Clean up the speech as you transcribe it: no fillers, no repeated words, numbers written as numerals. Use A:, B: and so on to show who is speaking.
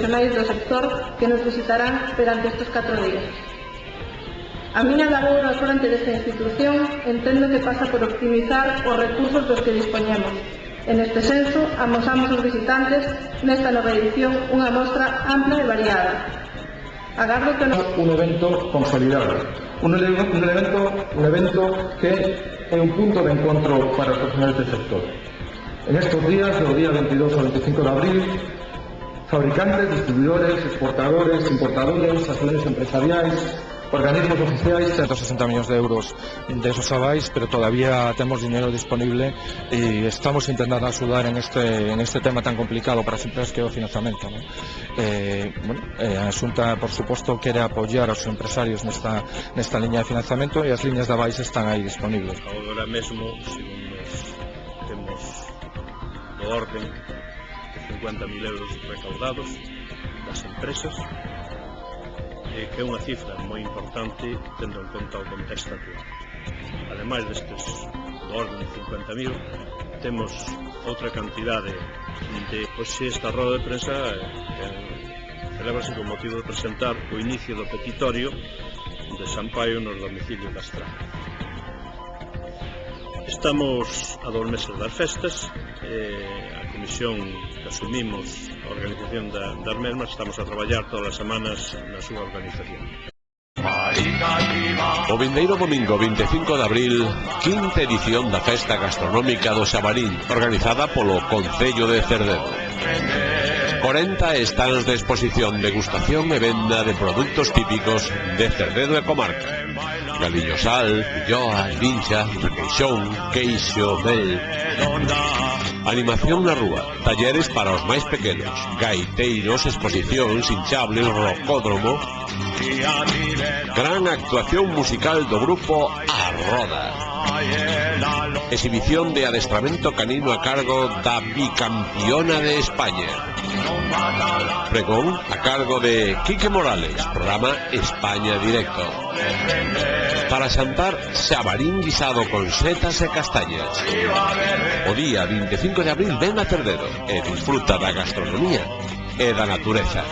A: profesionais do sector que nos visitarán durante estes 4 días. A miña labor ao fronte desta institución entendo que pasa por optimizar os recursos dos que dispoñemos. En este senso, amosamos aos visitantes nesta nova edición unha mostra ampla e variada. Agardo que
B: un evento consolidado, un evento que é un punto de encontro para os profesionales del sector. En estos días, do día 22 ao 25 de abril, fabricantes, distribuidores, exportadores, importadores, asociaciones empresariais, organismos oficiais,
C: 160 millóns de euros de esos avais, pero todavía temos dinero disponible e estamos intentando axudar en este tema tan complicado para as empresas que é o financiamento, ¿no? A Xunta, por suposto, quere apoiar aos empresarios nesta liña de financiamento e as liñas de avais están aí disponibles.
D: Agora mesmo, segundo temos do orden de 50.000 euros recaudados das empresas, que é unha cifra moi importante tendo en conta o contexto actual. Ademais destes do orden de 50.000, temos outra cantidade de esta roda de prensa celébrase con motivo de presentar o inicio do petitorio de San Paio nos domicilios da Estrada. Estamos a 2 meses das festas, a comisión que asumimos a organización das mesmas, estamos a traballar todas as semanas na súa organización.
E: O vindeiro domingo 25 de abril, quinta edición da Festa Gastronómica do Xabarín, organizada polo Concello de Cerdedo. 40 stands de exposición, degustación e venda de produtos típicos de Cerdedo e comarca. Galiño sal, filloa, linxa, requeixón, queixo, mel. Animación na rúa, talleres para os máis pequenos, gaiteiros, exposicións, hinchables, rocódromo. Gran actuación musical do grupo A Roda. Exhibición de adestramento canino a cargo da bicampiona de España. Pregón a cargo de Quique Morales, programa España Directo. Para xantar, xabarín guisado con setas e castañas. O día 25 de abril ven a Cerdedo e disfruta da gastronomía e da natureza.